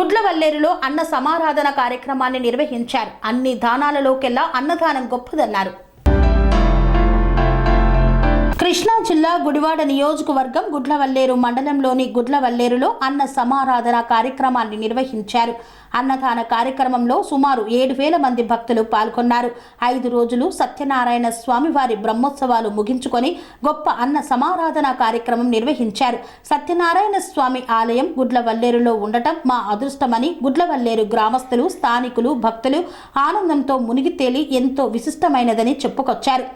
గుడ్లవల్లేరులో అన్న సమారాధన కార్యక్రమాన్ని నిర్వహించారు. అన్ని దానాలలోకెల్లా అన్నదానం గొప్పదన్నారు. కృష్ణా జిల్లా గుడివాడ నియోజకవర్గం గుడ్లవల్లేరు మండలంలోని గుడ్లవల్లేరులో అన్న సమారాధన కార్యక్రమాన్ని నిర్వహించారు. అన్నదాన కార్యక్రమంలో సుమారు 7,000 మంది భక్తులు పాల్గొన్నారు. 5 రోజులు సత్యనారాయణ స్వామి వారి బ్రహ్మోత్సవాలు ముగించుకొని గొప్ప అన్న సమారాధన కార్యక్రమం నిర్వహించారు. సత్యనారాయణ స్వామి ఆలయం గుడ్లవల్లేరులో ఉండటం మా అదృష్టమని గుడ్లవల్లేరు గ్రామస్తులు, స్థానికులు, భక్తులు ఆనందంతో మునిగి తేలి ఎంతో విశిష్టమైనదని చెప్పుకొచ్చారు.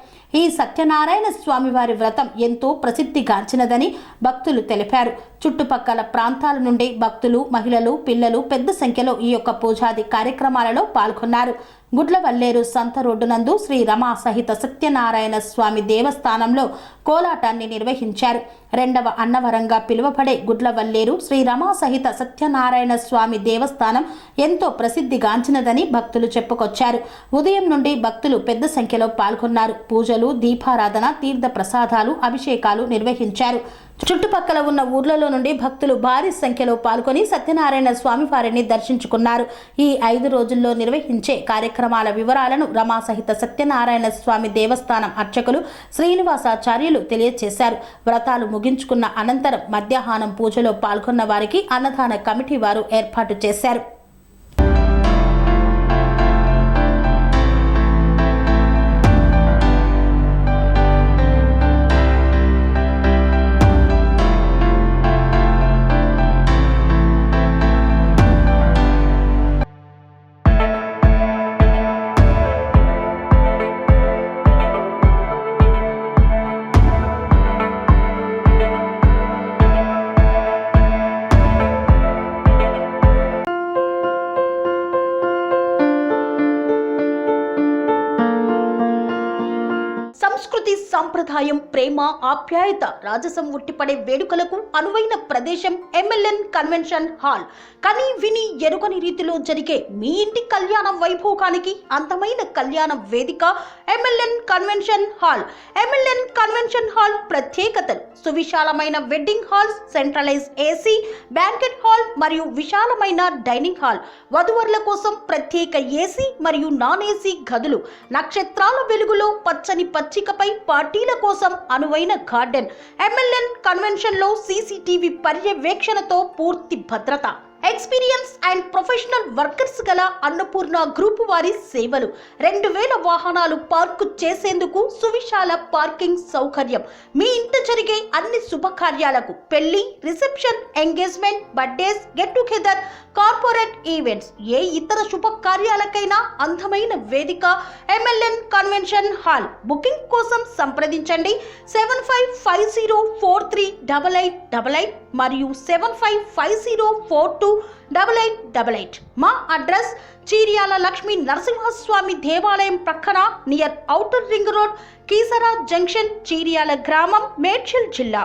ఈ సత్యనారాయణ స్వామి వారి వ్రతం ఎంతో ప్రసిద్ధిగాంచినదని భక్తులు తెలిపారు. చుట్టుపక్కల ప్రాంతాల నుండి భక్తులు, మహిళలు, పిల్లలు పెద్ద సంఖ్యలో ఈ యొక్క పూజాది కార్యక్రమాలలో పాల్గొన్నారు. గుడ్లవల్లేరు సంత రోడ్డు నందు శ్రీ రమా సహిత సత్యనారాయణ స్వామి దేవస్థానంలో కోలాటాన్ని నిర్వహించారు. 2వ అన్నవరంగా పిలువబడే గుడ్లవల్లేరు శ్రీ రమా సహిత సత్యనారాయణ స్వామి దేవస్థానం ఎంతో ప్రసిద్ధిగాంచినదని భక్తులు చెప్పుకొచ్చారు. ఉదయం నుండి భక్తులు పెద్ద సంఖ్యలో పాల్గొన్నారు. పూజలు, దీపారాధన, తీర్థ ప్రసాదాలు, అభిషేకాలు నిర్వహించారు. చుట్టుపక్కల ఉన్న ఊర్లలో నుండి భక్తులు భారీ సంఖ్యలో పాల్గొని సత్యనారాయణ స్వామి వారిని దర్శించుకున్నారు. ఈ 5 రోజుల్లో నిర్వహించే కార్యక్రమాల వివరాలను రమా సహిత సత్యనారాయణ స్వామి దేవస్థానం అర్చకులు శ్రీనివాసాచార్యులు తెలియజేశారు. వ్రతాలు ముగించుకున్న అనంతరం మధ్యాహ్నం పూజలో పాల్గొన్న వారికి అన్నదాన కమిటీ వారు ఏర్పాటు చేశారు. సంస్కృతి, సంప్రదాయం, ప్రేమ, ఆప్యాయత, రాజసం ఉట్టిపడే వేడుకలకు అనువైన ప్రదేశం ఎంఎల్ఎన్ కన్వెన్షన్ హాల్. కని విని ఎరుగని రీతిలో జరిగే మీ ఇంటి కళ్యాణ వైభోగానికి అందమైన కళ్యాణ వేదిక MLN convention hall. MLN convention hall ప్రత్యేకతలు: సువిశాలమైన wedding halls, centralise AC banquet hall మరియు విశాలమైన డైనింగ్ హాల్, వధువరుల కోసం ప్రత్యేక ఏసీ మరియు నాన్ ఏసీ గదులు, నక్షత్రాల వెలుగులో పచ్చని పచ్చికపై పార్టీల కోసం అనువైన గార్డెన్. ఎంఎల్ఎన్ కన్వెన్షన్ లో సీసీటీవీ పర్యవేక్షణతో పూర్తి భద్రత. ఎక్స్పీరియన్స్ అండ్ ప్రొఫెషనల్ వర్కర్స్ గల అన్నపూర్ణ గ్రూప్ వారి సేవలు. 2,000 వాహనాలు పార్కు చేసేందుకు సువిశాల పార్కింగ్ సౌకర్యం. మీ ఇంట జరిగే అన్ని శుభకార్యాలకు, పెళ్లి, reception, engagement, birthdays, get together, corporate events, ఏ ఇతర శుభకార్యాలకైనా అందమైన వేదిక ఎంఎల్ఎన్ కన్వెన్షన్ హాల్. బుకింగ్ కోసం సంప్రదించండి 7550438888 మరియు 7550428888. మా అడ్రస్ చీర్యాల లక్ష్మీ నరసింహస్వామి దేవాలయం ప్రక్కన, near outer ring road, Keesara junction, Cheeryal గ్రామం, మేడ్చల్ జిల్లా.